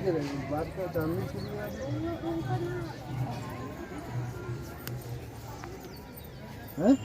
बात का जानने के लिए हैं?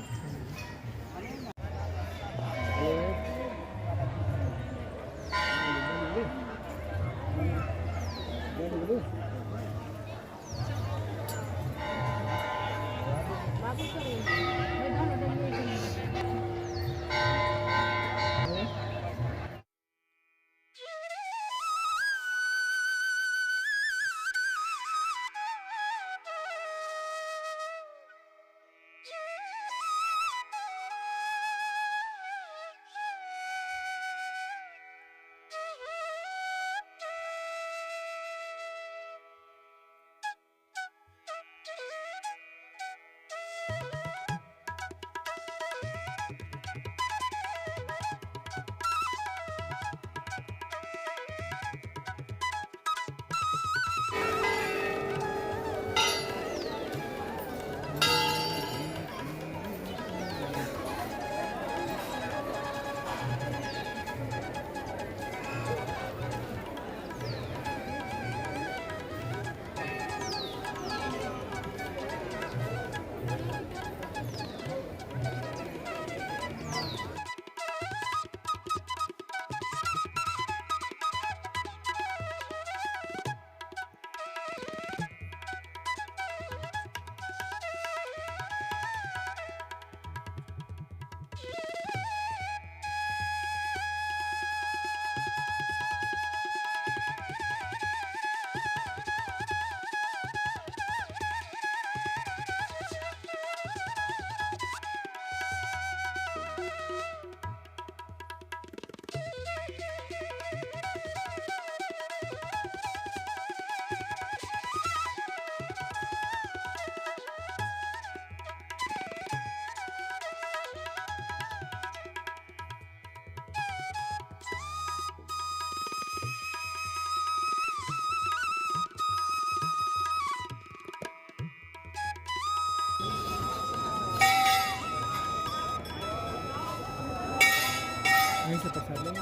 यहीं से प्रसाद लेंगे।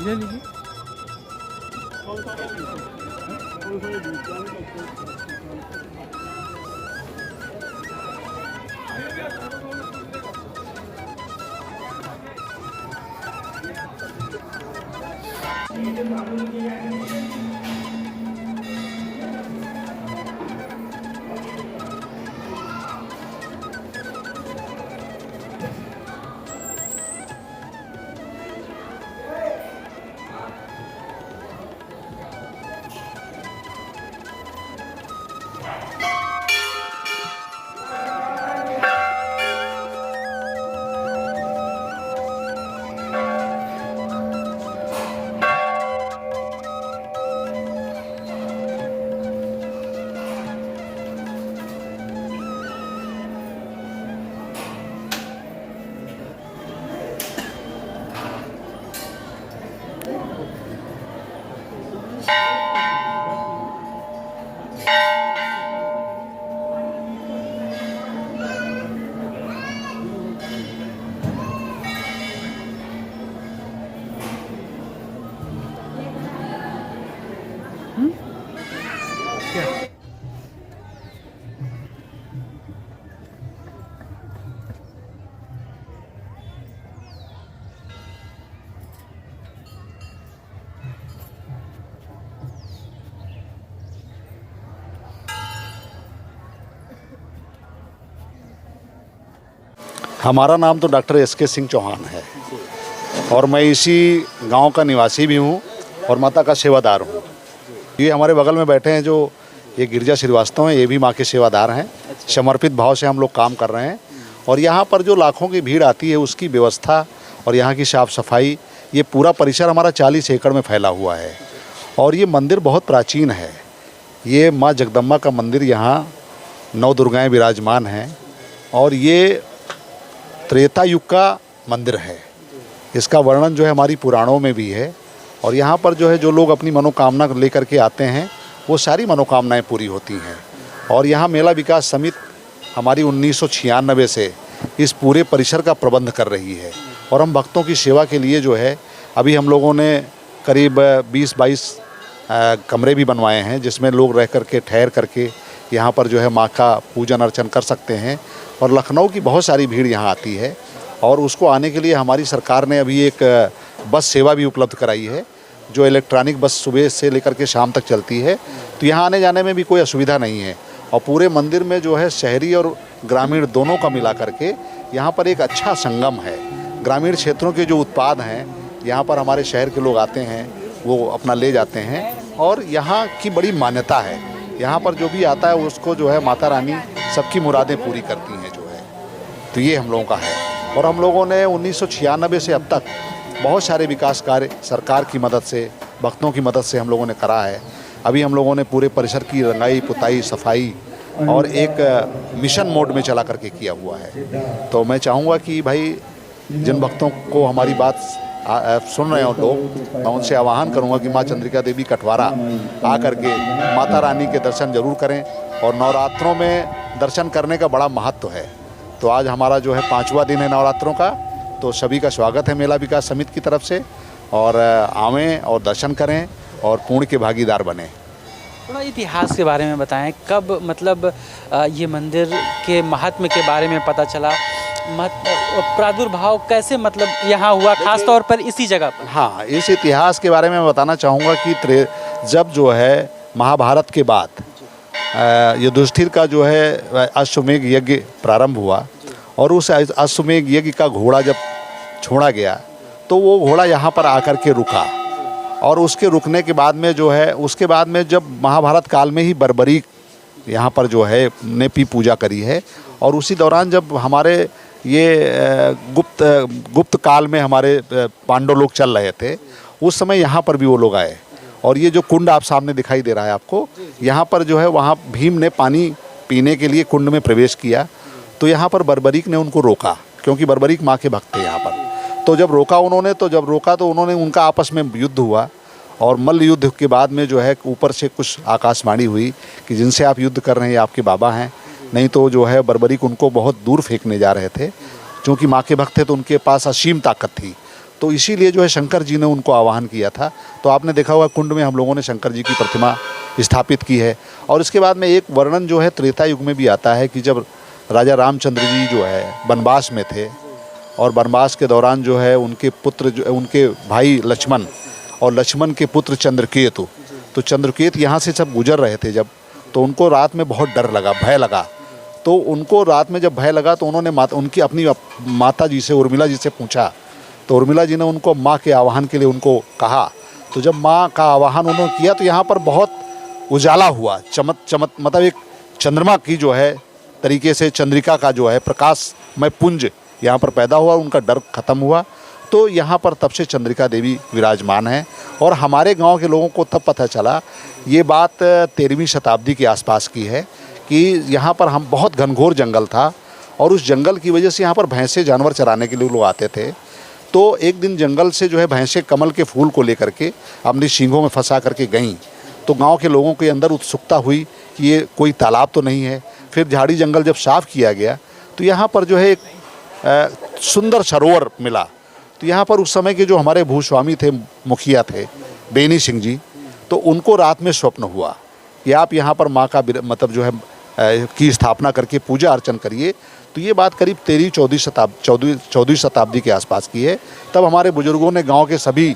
ले लीजिए। क्या? हमारा नाम तो डॉक्टर एस.के. सिंह चौहान है और मैं इसी गांव का निवासी भी हूं और माता का सेवादार हूं। ये हमारे बगल में बैठे हैं जो ये गिरिजा श्रीवास्तव हैं, ये भी माँ के सेवादार हैं। समर्पित भाव से हम लोग काम कर रहे हैं और यहाँ पर जो लाखों की भीड़ आती है उसकी व्यवस्था और यहाँ की साफ़ सफाई, ये पूरा परिसर हमारा 40 एकड़ में फैला हुआ है और ये मंदिर बहुत प्राचीन है। ये माँ जगदम्बा का मंदिर, यहाँ 9 दुर्गाएँ विराजमान हैं और ये त्रेता युग का मंदिर है। इसका वर्णन जो है हमारी पुराणों में भी है और यहाँ पर जो है जो लोग अपनी मनोकामना लेकर के आते हैं वो सारी मनोकामनाएं पूरी होती हैं। और यहाँ मेला विकास समिति हमारी 1996 से इस पूरे परिसर का प्रबंध कर रही है और हम भक्तों की सेवा के लिए जो है अभी हम लोगों ने करीब 20-22 कमरे भी बनवाए हैं जिसमें लोग रह करके ठहर करके यहाँ पर जो है माँ का पूजन अर्चन कर सकते हैं। और लखनऊ की बहुत सारी भीड़ यहाँ आती है और उसको आने के लिए हमारी सरकार ने अभी एक बस सेवा भी उपलब्ध कराई है, जो इलेक्ट्रॉनिक बस सुबह से लेकर के शाम तक चलती है। तो यहाँ आने जाने में भी कोई असुविधा नहीं है। और पूरे मंदिर में जो है शहरी और ग्रामीण दोनों का मिला करके यहाँ पर एक अच्छा संगम है। ग्रामीण क्षेत्रों के जो उत्पाद हैं यहाँ पर हमारे शहर के लोग आते हैं, वो अपना ले जाते हैं। और यहाँ की बड़ी मान्यता है, यहाँ पर जो भी आता है उसको जो है माता रानी सबकी मुरादें पूरी करती हैं जो है। तो ये हम लोगों का है। और हम लोगों ने 1996 से अब तक बहुत सारे विकास कार्य सरकार की मदद से, भक्तों की मदद से हम लोगों ने करा है। अभी हम लोगों ने पूरे परिसर की रंगाई पुताई सफाई और एक मिशन मोड में चला करके किया हुआ है। तो मैं चाहूँगा कि भाई जिन भक्तों को हमारी बात सुन रहे हो लोग, मैं उनसे आह्वान करूंगा कि माँ चंद्रिका देवी कटवारा आकर के माता रानी के दर्शन जरूर करें। और नवरात्रों में दर्शन करने का बड़ा महत्व है। तो आज हमारा जो है 5वां दिन है नवरात्रों का, तो सभी का स्वागत है मेला विकास समिति की तरफ से। और आवें और दर्शन करें और पुण्य के भागीदार बने। थोड़ा इतिहास के बारे में बताएं, कब मतलब ये मंदिर के महात्म्य के बारे में पता चला, प्रादुर्भाव कैसे मतलब यहाँ हुआ, खास तौर पर इसी जगह पर? हाँ, इस इतिहास के बारे में मैं बताना चाहूँगा कि जब जो है महाभारत के बाद युधिष्ठिर का जो है अश्वमेध यज्ञ प्रारंभ हुआ और उस अश्वमेध यज्ञ का घोड़ा जब छोड़ा गया तो वो घोड़ा यहाँ पर आकर के रुका। और उसके रुकने के बाद में जो है, उसके बाद में जब महाभारत काल में ही बर्बरीक यहाँ पर जो है ने भी पूजा करी है। और उसी दौरान जब हमारे ये गुप्त काल में हमारे पांडव लोग चल रहे थे, उस समय यहाँ पर भी वो लोग आए। और ये जो कुंड आप सामने दिखाई दे रहा है आपको, यहाँ पर जो है वहाँ भीम ने पानी पीने के लिए कुंड में प्रवेश किया। तो यहाँ पर बर्बरीक ने उनको रोका, क्योंकि बर्बरीक माँ के भक्त थे यहाँ पर। तो जब रोका उन्होंने, तो उन्होंने उनका आपस में युद्ध हुआ। और मल्ल युद्ध के बाद में जो है ऊपर से कुछ आकाशवाणी हुई कि जिनसे आप युद्ध कर रहे हैं ये आपके बाबा हैं, नहीं तो जो है बर्बरीक उनको बहुत दूर फेंकने जा रहे थे। क्योंकि माँ के भक्त थे तो उनके पास असीम ताकत थी। तो इसीलिए जो है शंकर जी ने उनको आह्वान किया था। तो आपने देखा हुआ कुंड में हम लोगों ने शंकर जी की प्रतिमा स्थापित की है। और इसके बाद में एक वर्णन जो है त्रेता युग में भी आता है कि जब राजा रामचंद्र जी जो है वनवास में थे और वनवास के दौरान जो है उनके पुत्र जो उनके भाई लक्ष्मण और लक्ष्मण के पुत्र चंद्रकेतु, तो चंद्रकेतु यहाँ से सब गुजर रहे थे जब, तो उनको रात में बहुत डर लगा, भय लगा। तो उनको रात में जब भय लगा तो उन्होंने उनकी अपनी माता जी से, उर्मिला जी से पूछा। तो उर्मिला जी ने उनको माँ के आवाहन के लिए उनको कहा। तो जब माँ का आवाहन उन्होंने किया तो यहाँ पर बहुत उजाला हुआ, मतलब एक चंद्रमा की जो है तरीके से चंद्रिका का जो है प्रकाशमय पुंज यहाँ पर पैदा हुआ, उनका डर खत्म हुआ। तो यहाँ पर तब से चंद्रिका देवी विराजमान है। और हमारे गांव के लोगों को तब पता चला, ये बात 13वीं शताब्दी के आसपास की है, कि यहाँ पर हम बहुत घनघोर जंगल था और उस जंगल की वजह से यहाँ पर भैंसे जानवर चराने के लिए लोग आते थे। तो एक दिन जंगल से जो है भैंसे कमल के फूल को लेकर के अपनी सींगों में फंसा करके गईं। तो गांव के लोगों के अंदर उत्सुकता हुई कि ये कोई तालाब तो नहीं है। फिर झाड़ी जंगल जब साफ़ किया गया तो यहाँ पर जो है एक सुंदर सरोवर मिला। तो यहाँ पर उस समय के जो हमारे भूस्वामी थे, मुखिया थे बेनी सिंह जी, तो उनको रात में स्वप्न हुआ कि आप यहाँ पर माँ का मतलब जो है की स्थापना करके पूजा अर्चन करिए। तो ये बात करीब 13वीं शताब्दी के आसपास की है। तब हमारे बुजुर्गों ने गांव के सभी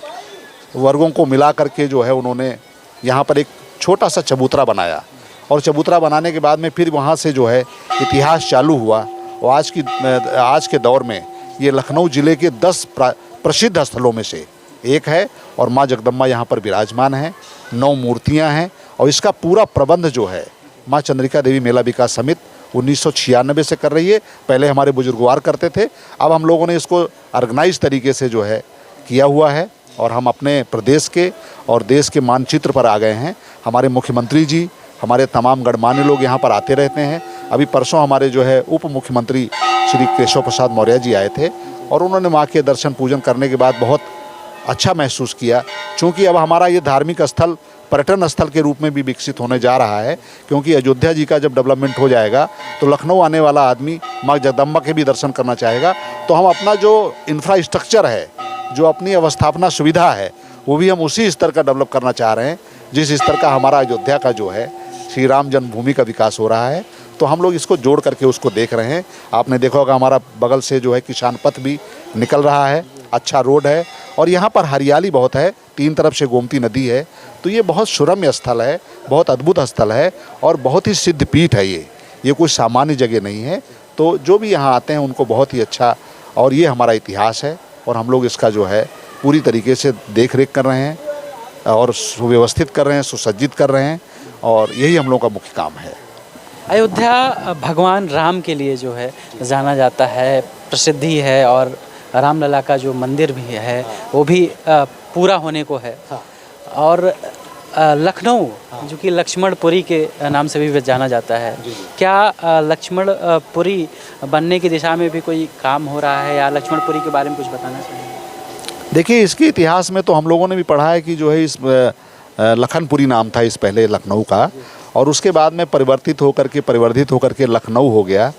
वर्गों को मिला करके जो है उन्होंने यहाँ पर एक छोटा सा चबूतरा बनाया। और चबूतरा बनाने के बाद में फिर वहाँ से जो है इतिहास चालू हुआ। और आज के दौर में ये लखनऊ ज़िले के 10 प्रसिद्ध स्थलों में से एक है। और माँ जगदम्बा यहाँ पर विराजमान है, 9 मूर्तियाँ हैं। और इसका पूरा प्रबंध जो है माँ चंद्रिका देवी मेला विकास समिति 1996 से कर रही है। पहले हमारे बुजुर्गवार करते थे, अब हम लोगों ने इसको ऑर्गेनाइज तरीके से जो है किया हुआ है। और हम अपने प्रदेश के और देश के मानचित्र पर आ गए हैं। हमारे मुख्यमंत्री जी, हमारे तमाम गणमान्य लोग यहाँ पर आते रहते हैं। अभी परसों हमारे जो है उप मुख्यमंत्री श्री केशव प्रसाद मौर्य जी आए थे और उन्होंने माँ के दर्शन पूजन करने के बाद बहुत अच्छा महसूस किया। चूँकि अब हमारा ये धार्मिक स्थल पर्यटन स्थल के रूप में भी विकसित होने जा रहा है, क्योंकि अयोध्या जी का जब डेवलपमेंट हो जाएगा तो लखनऊ आने वाला आदमी माँ जगदम्बा के भी दर्शन करना चाहेगा। तो हम अपना जो इंफ्रास्ट्रक्चर है, जो अपनी अवस्थापना सुविधा है, वो भी हम उसी स्तर का डेवलप करना चाह रहे हैं। जिस स्तर का हमारा अयोध्या का जो है श्री राम जन्मभूमि का विकास हो रहा है, तो हम लोग इसको जोड़ करके उसको देख रहे हैं। आपने देखा होगा हमारा बगल से जो है किसान पथ भी निकल रहा है, अच्छा रोड है और यहाँ पर हरियाली बहुत है, 3 तरफ से गोमती नदी है। तो ये बहुत सुरम्य स्थल है, बहुत अद्भुत स्थल है और बहुत ही सिद्ध पीठ है। ये कोई सामान्य जगह नहीं है। तो जो भी यहाँ आते हैं उनको बहुत ही अच्छा, और ये हमारा इतिहास है और हम लोग इसका जो है पूरी तरीके से देख रेख कर रहे हैं और सुव्यवस्थित कर रहे हैं, सुसज्जित कर रहे हैं, और यही हम लोग का मुख्य काम है। अयोध्या भगवान राम के लिए जो है जाना जाता है, प्रसिद्धि है, और रामलला का जो मंदिर भी है वो भी पूरा होने को है। और लखनऊ जो कि लक्ष्मणपुरी के नाम से भी जाना जाता है, क्या लक्ष्मणपुरी बनने की दिशा में भी कोई काम हो रहा है, या लक्ष्मणपुरी के बारे में कुछ बताना चाहिए? देखिए, इसके इतिहास में तो हम लोगों ने भी पढ़ा है कि जो है इस लखनपुरी नाम था इस पहले लखनऊ का, और उसके बाद में परिवर्तित होकर के लखनऊ हो गया।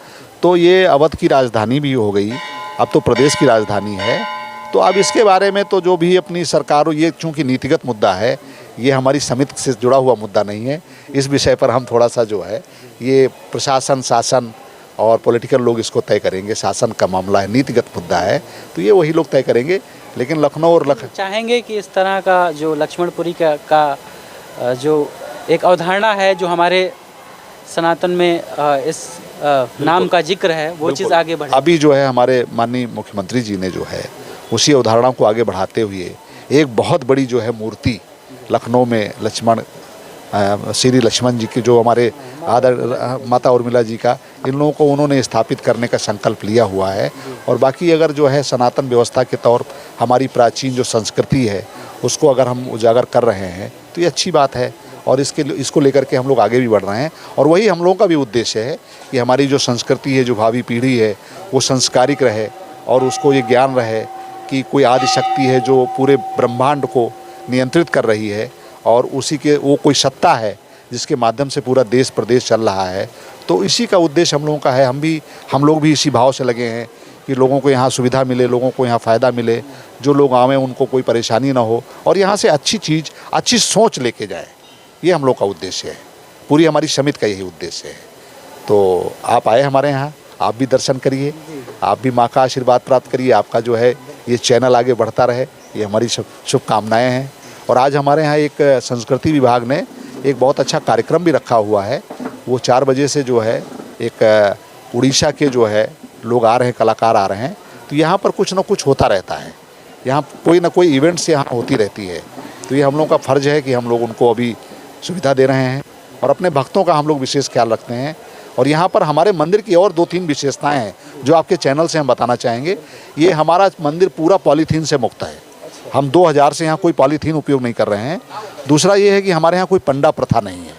तो ये अवध की राजधानी भी हो गई, अब तो प्रदेश की राजधानी है। तो अब इसके बारे में तो जो भी अपनी सरकारों, ये चूँकि नीतिगत मुद्दा है, ये हमारी समिति से जुड़ा हुआ मुद्दा नहीं है। इस विषय पर हम थोड़ा सा जो है ये प्रशासन, शासन और पॉलिटिकल लोग इसको तय करेंगे। शासन का मामला है, नीतिगत मुद्दा है, तो ये वही लोग तय करेंगे। लेकिन लखनऊ और चाहेंगे कि इस तरह का जो लक्ष्मणपुरी का जो एक अवधारणा है जो हमारे सनातन में इस नाम का जिक्र है, वो चीज़ आगे बढ़े। अभी जो है हमारे माननीय मुख्यमंत्री जी ने जो है उसी अवधारणा को आगे बढ़ाते हुए एक बहुत बड़ी जो है मूर्ति लखनऊ में श्री लक्ष्मण जी की, जो हमारे आदर माता उर्मिला जी का, इन लोगों को उन्होंने स्थापित करने का संकल्प लिया हुआ है। और बाकी अगर जो है सनातन व्यवस्था के तौर हमारी प्राचीन जो संस्कृति है उसको अगर हम उजागर कर रहे हैं तो ये अच्छी बात है, और इसको लेकर के हम लोग आगे भी बढ़ रहे हैं। और वही हम लोगों का भी उद्देश्य है कि हमारी जो संस्कृति है, जो भावी पीढ़ी है, वो संस्कारिक रहे और उसको ये ज्ञान रहे कि कोई आदि शक्ति है जो पूरे ब्रह्मांड को नियंत्रित कर रही है, और उसी के वो कोई सत्ता है जिसके माध्यम से पूरा देश प्रदेश चल रहा है। तो इसी का उद्देश्य हम लोगों का है। हम लोग भी इसी भाव से लगे हैं कि लोगों को यहाँ सुविधा मिले, लोगों को यहाँ फ़ायदा मिले, जो लोग आवें उनको कोई परेशानी ना हो, और यहाँ से अच्छी चीज़, अच्छी सोच लेके जाए। ये हम लोग का उद्देश्य है, पूरी हमारी समिति का यही उद्देश्य है। तो आप आए हमारे यहाँ, आप भी दर्शन करिए, आप भी माँ का आशीर्वाद प्राप्त करिए, आपका जो है ये चैनल आगे बढ़ता रहे, ये हमारी शुभकामनाएँ हैं। और आज हमारे यहाँ एक संस्कृति विभाग ने एक बहुत अच्छा कार्यक्रम भी रखा हुआ है। वो 4 बजे से जो है एक उड़ीसा के जो है लोग आ रहे हैं, कलाकार आ रहे हैं। तो यहाँ पर कुछ ना कुछ होता रहता है, यहाँ कोई ना कोई इवेंट्स यहाँ होती रहती है। तो ये हम लोगों का फ़र्ज़ है कि हम लोग उनको अभी सुविधा दे रहे हैं, और अपने भक्तों का हम लोग विशेष ख्याल रखते हैं। और यहाँ पर हमारे मंदिर की और 2-3 विशेषताएँ हैं जो आपके चैनल से हम बताना चाहेंगे। ये हमारा मंदिर पूरा पॉलीथीन से मुक्त है। हम 2000 से यहाँ कोई पॉलीथीन उपयोग नहीं कर रहे हैं। दूसरा ये है कि हमारे यहाँ कोई पंडा प्रथा नहीं है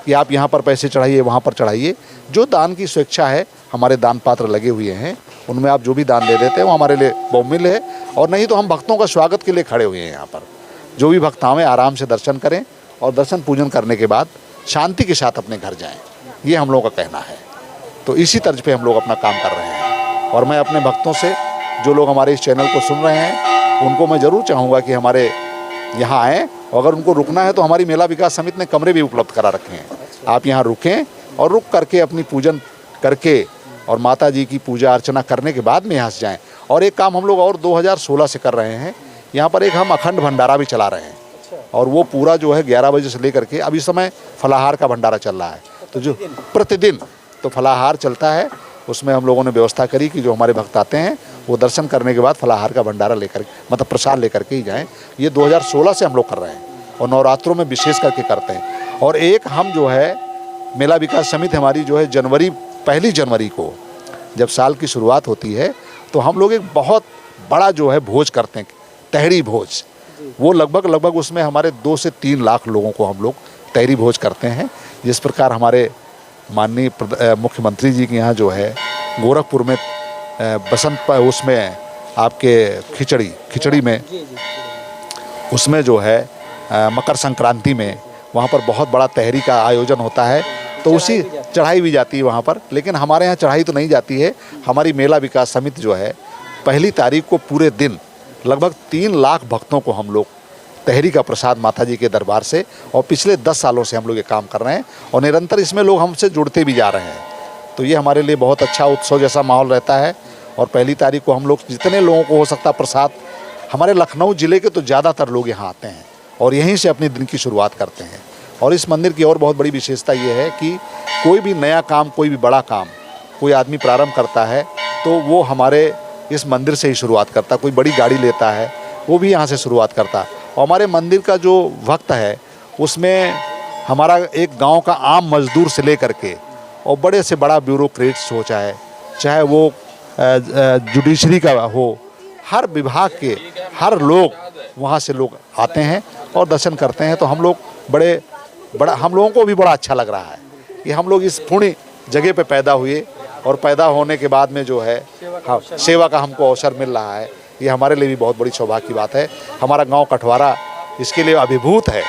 कि आप यहाँ पर पैसे चढ़ाइए, वहाँ पर चढ़ाइए। जो दान की स्वेच्छा है, हमारे दान पात्र लगे हुए हैं, उनमें आप जो भी दान दे देते हैं वो हमारे लिए बहुमूल्य है। और नहीं तो हम भक्तों का स्वागत के लिए खड़े हुए हैं यहाँ पर। जो भी भक्त आवें आराम से दर्शन करें, और दर्शन पूजन करने के बाद शांति के साथ अपने घर जाएँ, ये हम लोगों का कहना है। तो इसी तर्ज पे हम लोग अपना काम कर रहे हैं। और मैं अपने भक्तों से, जो लोग हमारे इस चैनल को सुन रहे हैं, उनको मैं ज़रूर चाहूँगा कि हमारे यहाँ आएँ। अगर उनको रुकना है तो हमारी मेला विकास समिति ने कमरे भी उपलब्ध करा रखे हैं। आप यहाँ रुकें और रुक करके अपनी पूजन करके और माता जी की पूजा अर्चना करने के बाद में यहाँ से जाएँ। और एक काम हम लोग और 2016 से कर रहे हैं, यहाँ पर एक हम अखंड भंडारा भी चला रहे हैं। और वो पूरा जो है 11 बजे से लेकर के, अभी समय फलाहार का भंडारा चल रहा है। तो जो प्रतिदिन तो फलाहार चलता है, उसमें हम लोगों ने व्यवस्था करी कि जो हमारे भक्त आते हैं वो दर्शन करने के बाद फलाहार का भंडारा लेकर, मतलब प्रसाद लेकर के ही जाएँ। ये 2016 से हम लोग कर रहे हैं, और नवरात्रों में विशेष करके करते हैं। और एक हम जो है मेला विकास समिति हमारी जो है पहली जनवरी को जब साल की शुरुआत होती है, तो हम लोग एक बहुत बड़ा जो है भोज करते हैं, तहरी भोज। वो लगभग उसमें हमारे 2 से 3 लाख लोगों को हम लोग तहरी भोज करते हैं। जिस प्रकार हमारे माननीय मुख्यमंत्री जी के यहाँ जो है गोरखपुर में बसंत उसमें आपके खिचड़ी में उसमें जो है मकर संक्रांति में वहाँ पर बहुत बड़ा तहरी का आयोजन होता है। तो उसी चढ़ाई भी जाती है वहाँ पर। लेकिन हमारे यहाँ चढ़ाई तो नहीं जाती है। हमारी मेला विकास समिति जो है 1 तारीख को पूरे दिन लगभग 3 लाख भक्तों को हम लोग तहरी का प्रसाद माता जी के दरबार से, और पिछले 10 सालों से हम लोग ये काम कर रहे हैं और निरंतर इसमें लोग हमसे जुड़ते भी जा रहे हैं। तो ये हमारे लिए बहुत अच्छा उत्सव जैसा माहौल रहता है। और 1 तारीख को हम लोग जितने लोगों को हो सकता प्रसाद, हमारे लखनऊ ज़िले के तो ज़्यादातर लोग यहाँ आते हैं और यहीं से अपने दिन की शुरुआत करते हैं। और इस मंदिर की और बहुत बड़ी विशेषता ये है कि कोई भी नया काम, कोई भी बड़ा काम कोई आदमी प्रारंभ करता है तो वो हमारे इस मंदिर से ही शुरुआत करता है। कोई बड़ी गाड़ी लेता है वो भी यहाँ से शुरुआत करता है। और हमारे मंदिर का जो वक्त है उसमें हमारा एक गांव का आम मजदूर से लेकर के और बड़े से बड़ा ब्यूरोक्रेट्स हो, चाहे वो जुडिशरी का हो, हर विभाग के हर लोग वहाँ से लोग आते हैं और दर्शन करते हैं। तो हम लोग बड़ा हम लोगों को भी बड़ा अच्छा लग रहा है कि हम लोग इस पुण्य जगह पे पैदा हुए और पैदा होने के बाद में जो है सेवा का हमको अवसर मिल रहा है। ये हमारे लिए भी बहुत बड़ी सौभाग्य की बात है। हमारा गांव कठवारा इसके लिए अभिभूत है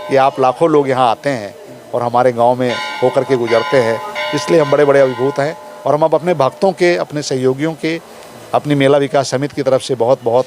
कि आप लाखों लोग यहाँ आते हैं और हमारे गांव में होकर के गुजरते हैं, इसलिए हम बड़े बड़े अभिभूत हैं। और हम अपने भक्तों के, अपने सहयोगियों के, अपनी मेला विकास समिति की तरफ से बहुत बहुत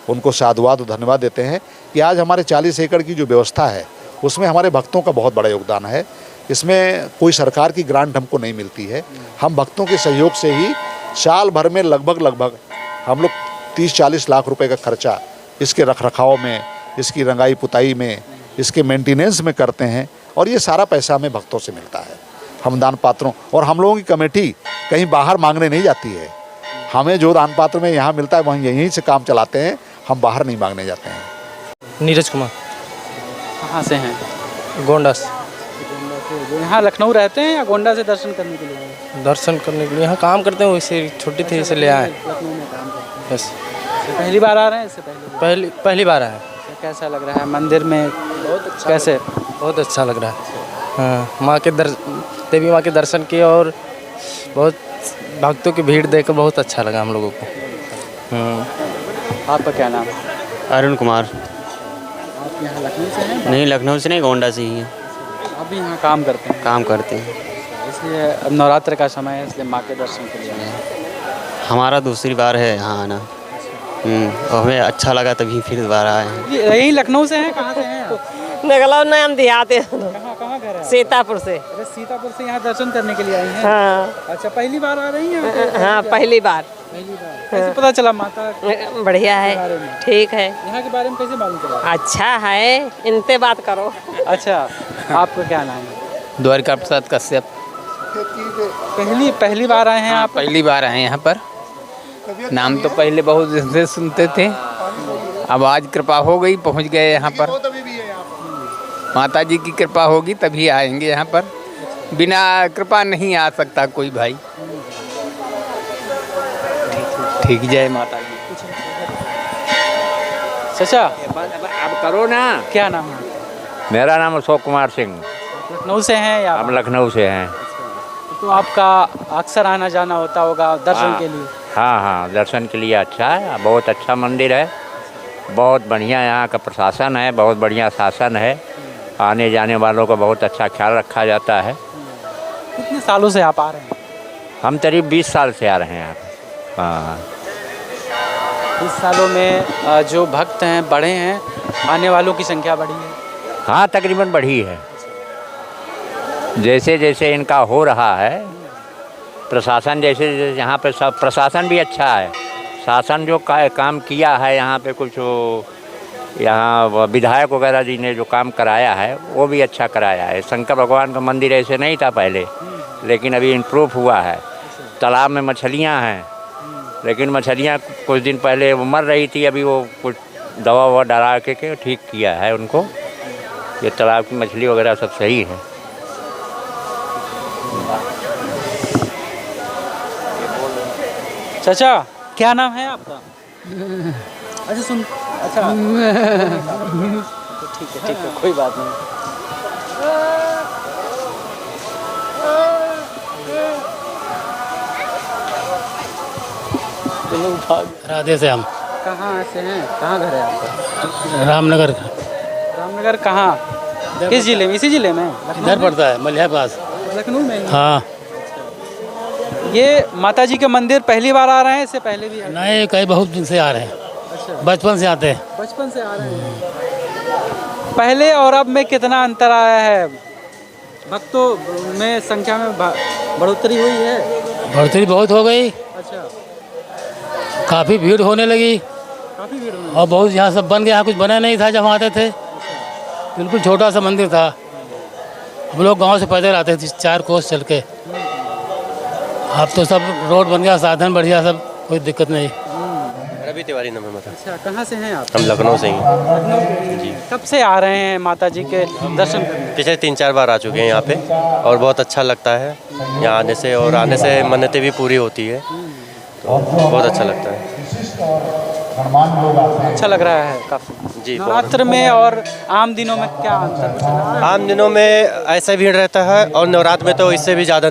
उनको साधुवाद और धन्यवाद देते हैं कि आज हमारे 40 एकड़ की जो व्यवस्था है उसमें हमारे भक्तों का बहुत बड़ा योगदान है। इसमें कोई सरकार की ग्रांट हमको नहीं मिलती है, हम भक्तों के सहयोग से ही साल भर में लगभग हम लोग 30-40 लाख रुपए का खर्चा इसके रखरखाव में, इसकी रंगाई पुताई में, इसके मेंटेनेंस में करते हैं। और ये सारा पैसा हमें भक्तों से मिलता है, हम दान पात्रों। और हम लोगों की कमेटी कहीं बाहर मांगने नहीं जाती है, हमें जो दान पात्र में यहाँ मिलता है वहीं यहीं से काम चलाते हैं, हम बाहर नहीं मांगने जाते हैं। नीरज कुमार। कहाँ से हैं? गोंडा से। यहाँ लखनऊ रहते हैं या गोंडा से दर्शन करने के लिए आए हैं? दर्शन करने के लिए यहाँ काम करते हैं, वैसे छुट्टी थी इसे ले आए। लखनऊ में काम करते हैं। बस पहली बार आ रहे हैं? इससे पहली बार आए। कैसा लग रहा है मंदिर में? बहुत अच्छा। कैसे? बहुत अच्छा लग रहा है। हाँ, देवी माँ के दर्शन किए और बहुत भक्तों की भीड़ देखकर बहुत अच्छा लगा हम लोगों को। आपका क्या नाम है? अरुण कुमार। आप यहाँ लखनऊ से हैं? नहीं, लखनऊ से नहीं, गोंडा से ही है। आप भी यहाँ काम करते हैं? काम करते हैं। इसलिए अब नवरात्र का समय है, इसलिए माँ के दर्शन के लिए आए हैं। हमारा दूसरी बार है यहाँ आना। और हमें अच्छा लगा तभी फिर दोबारा आए हैं। यही लखनऊ से हैं? कहाँ से हैं आप? नगलौ नहीं, हम देहाते कहाँ घर है? सीतापुर से। अरे सीतापुर से यहाँ दर्शन करने के लिए आई हैं? हाँ अच्छा, पहली बार आ रही हैं? हाँ, पहली बार। कैसे पता चला माता बढ़िया है, ठीक है। यहाँ के बारे में कैसे मालूम चला? अच्छा है, इनसे बात करो। अच्छा, आपका क्या नाम है? द्वारिका प्रसाद कश्यप। पहली बार आए हैं आप? पहली बार आए यहाँ पर। नाम तो पहले बहुत दिन से सुनते थे, अब आज कृपा हो गई, पहुँच गए यहाँ पर। माता जी की कृपा होगी तभी आएंगे यहाँ पर, बिना कृपा नहीं आ सकता कोई भाई। ठीक, जय माता जी। चाचा, अब करो ना। क्या नाम है? मेरा नाम अशोक कुमार सिंह। लखनऊ से हैं या? हम लखनऊ से हैं। तो आपका अक्सर आना जाना होता होगा दर्शन के लिए? हाँ हाँ, दर्शन के लिए अच्छा है, बहुत अच्छा मंदिर है, बहुत बढ़िया यहाँ का प्रशासन है, बहुत बढ़िया शासन है, आने जाने वालों का बहुत अच्छा ख्याल रखा जाता है। कितने सालों से आप आ रहे हैं? हम करीब 20 साल से आ रहे हैं यहाँ पर। हाँ, 20 सालों में जो भक्त हैं बढ़े हैं, आने वालों की संख्या बढ़ी है? हाँ, तकरीबन बढ़ी है। जैसे जैसे इनका हो रहा है प्रशासन, जैसे जैसे यहाँ पे सब प्रशासन भी अच्छा है, शासन जो काम किया है यहाँ पे, कुछ यहाँ विधायक वगैरह जी ने जो काम कराया है वो भी अच्छा कराया है। शंकर भगवान का मंदिर ऐसे नहीं था पहले, लेकिन अभी इम्प्रूव हुआ है। तालाब में मछलियाँ हैं, लेकिन मछलियाँ कुछ दिन पहले वो मर रही थी, अभी वो कुछ दवा ववा डाला के ठीक किया है उनको। ये तालाब की मछली वगैरह सब सही है। चाचा, क्या नाम है आपका? अच्छा अच्छा ठीक है, कोई बात नहीं। राधे से हम। कहाँ से हैं? कहाँ घर है आपका? रामनगर। रामनगर कहाँ? किस जिले में? इसी जिले में? इधर पड़ता है, मलिया पास। लखनऊ में? हाँ। ये माता जी के मंदिर पहली बार आ रहे हैं? इससे पहले भी? नहीं, कई बहुत दिन से आ रहे हैं। अच्छा, बचपन से आते हैं। बचपन से आ रहे हैं। पहले और अब में कितना अंतर आया है? भक्तों में संख्या में बढ़ोतरी हुई है? बढ़ोतरी बहुत हो गई, अच्छा, काफ़ी भीड़ होने लगी काफ़ी भीड़ हुई। और बहुत यहाँ सब बन गया, यहाँ कुछ बना नहीं था जब हम आते थे, बिल्कुल छोटा सा मंदिर था। हम लोग गांव से पैदल आते थे 4 कोस चल के। अब तो सब रोड बन गया, साधन बढ़िया, सब कोई दिक्कत नहीं। रवि तिवारी नाम है मेरा। अच्छा, कहाँ से हैं आप? हम लखनऊ से ही हैं। लखनऊ जी। कब से आ रहे हैं माता जी के दर्शन करने? पिछले 3-4 बार आ चुके हैं यहाँ पे और बहुत अच्छा लगता है यहाँ आने से, और आने से मन्नतें भी पूरी होती है, तो बहुत अच्छा लगता है। अच्छा लग रहा है काफ़ी जी। नवरात्र में और आम दिनों में क्या अंतर? आम दिनों में ऐसा भीड़ रहता है और नवरात्र में तो इससे भी ज़्यादा,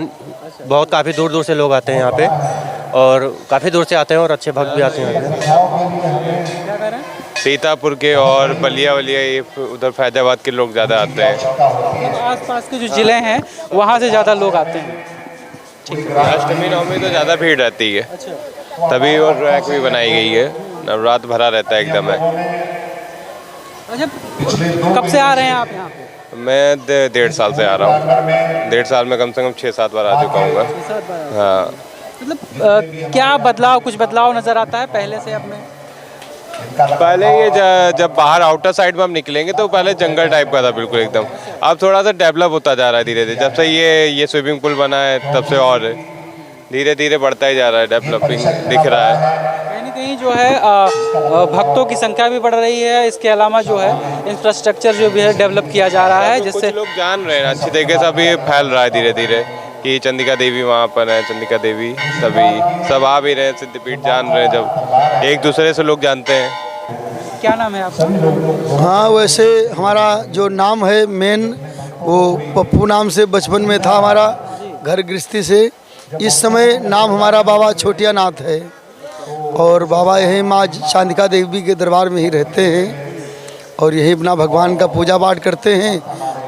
बहुत काफ़ी दूर दूर से लोग आते हैं यहाँ पे, और काफ़ी दूर से आते हैं और अच्छे भक्त भी आते हैं। क्या कह रहे हैं? सीतापुर के और बलिया वलिया, ये उधर फैजाबाद के लोग ज़्यादा आते हैं। तो आसपास के जो ज़िले हैं वहाँ से ज़्यादा लोग आते हैं। अष्टमी नवमी तो ज़्यादा भीड़ रहती है, अच्छा, तभी और रैक भी बनाई गई है, नवरात्र भरा रहता है एकदम है। अच्छा, कब से आ रहे हैं आप यहाँ पे? मैं 1.5 साल से आ रहा हूँ। 1.5 साल में कम से कम 6-7 बार आ चुका हूँ। हाँ, मतलब क्या बदलाव, कुछ बदलाव नज़र आता है पहले से अब में? पहले ये जब बाहर आउटर साइड में हम निकलेंगे तो पहले जंगल टाइप का था बिल्कुल एकदम। अब थोड़ा सा डेवलप होता जा रहा है धीरे धीरे, जब से ये स्विमिंग पूल बना है तब से, और धीरे धीरे बढ़ता ही जा रहा है, डेवलपिंग दिख रहा है। कहीं न कहीं जो है भक्तों की संख्या भी बढ़ रही है, इसके अलावा जो है इंफ्रास्ट्रक्चर जो भी है डेवलप किया जा रहा है, जिससे कुछ लोग जान रहे हैं अच्छी तरीके से, अभी फैल रहा है धीरे धीरे कि चंडिका देवी वहाँ पर है, चंडिका देवी सभी सब आ भी रहे हैं, सिद्धपीठ जान रहे हैं, जब एक दूसरे से लोग जानते हैं। क्या नाम है आपका? हाँ, वैसे हमारा जो नाम है मेन, वो पप्पू नाम से बचपन में था हमारा, घर गृहस्थी से। इस समय नाम हमारा बाबा छोटिया नाथ है, और बाबा यही माँ चंडिका देवी के दरबार में ही रहते हैं, और यही अपना भगवान का पूजा पाठ करते हैं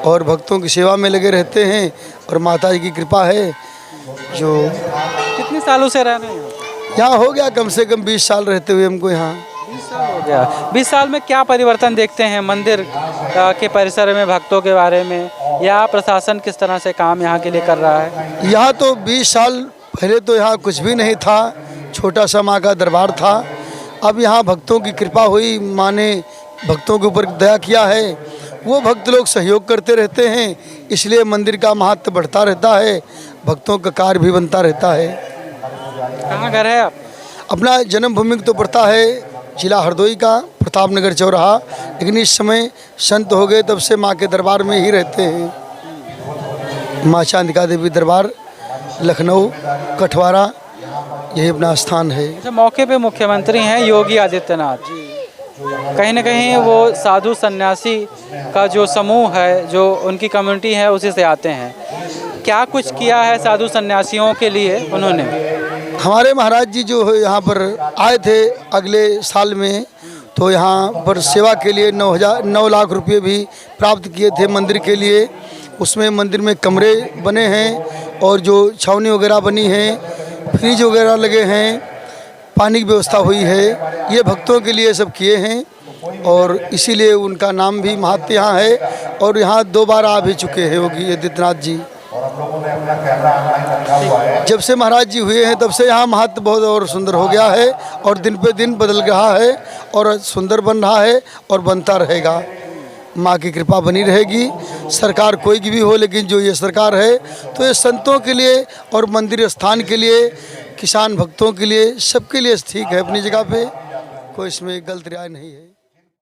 और भक्तों की सेवा में लगे रहते हैं, और माता जी की कृपा है। जो कितने सालों से रह रहे हैं यहाँ? हो गया कम से कम 20 साल रहते हुए हमको यहाँ। 20 साल हो गया। 20 साल में क्या परिवर्तन देखते हैं मंदिर के परिसर में, भक्तों के बारे में, या प्रशासन किस तरह से काम यहाँ के लिए कर रहा है? यहाँ तो 20 साल पहले तो यहाँ कुछ भी नहीं था, छोटा सा माँ का दरबार था। अब यहाँ भक्तों की कृपा हुई, माँ ने भक्तों के ऊपर दया किया है, वो भक्त लोग सहयोग करते रहते हैं, इसलिए मंदिर का महत्व बढ़ता रहता है, भक्तों का कार्य भी बनता रहता है। कहाँ घर है आप? अपना जन्मभूमि तो पड़ता है जिला हरदोई का, प्रताप नगर चौराहा, लेकिन इस समय संत हो गए तब से माँ के दरबार में ही रहते हैं। माँ चंडिका देवी दरबार, लखनऊ, कठवारा, यही अपना स्थान है। अच्छा, मौके पे मुख्यमंत्री हैं योगी आदित्यनाथ, कहीं ना कहीं वो साधु सन्यासी का जो समूह है, जो उनकी कम्युनिटी है, उसी से आते हैं। क्या कुछ किया है साधु सन्यासियों के लिए उन्होंने? हमारे महाराज जी जो है यहाँ पर आए थे अगले साल में, तो यहाँ पर सेवा के लिए 9 लाख रुपये भी प्राप्त किए थे मंदिर के लिए। उसमें मंदिर में कमरे बने हैं और जो छावनी वगैरह बनी है, फ्रिज वगैरह लगे हैं, पानी की व्यवस्था हुई है, ये भक्तों के लिए सब किए हैं, और इसीलिए उनका नाम भी महत्व यहाँ है। और यहाँ 2 बार आ भी चुके हैं योगी आदित्यनाथ जी। जब से महाराज जी हुए हैं तब से यहाँ महत्व बहुत और सुंदर हो गया है, और दिन पे दिन बदल रहा है और सुंदर बन रहा है और बनता रहेगा। माँ की कृपा बनी रहेगी। सरकार कोई की भी हो, लेकिन जो ये सरकार है तो ये संतों के लिए और मंदिर स्थान के लिए, किसान भक्तों के लिए, सबके लिए ठीक है अपनी जगह पे, कोई इसमें गलत राय नहीं है।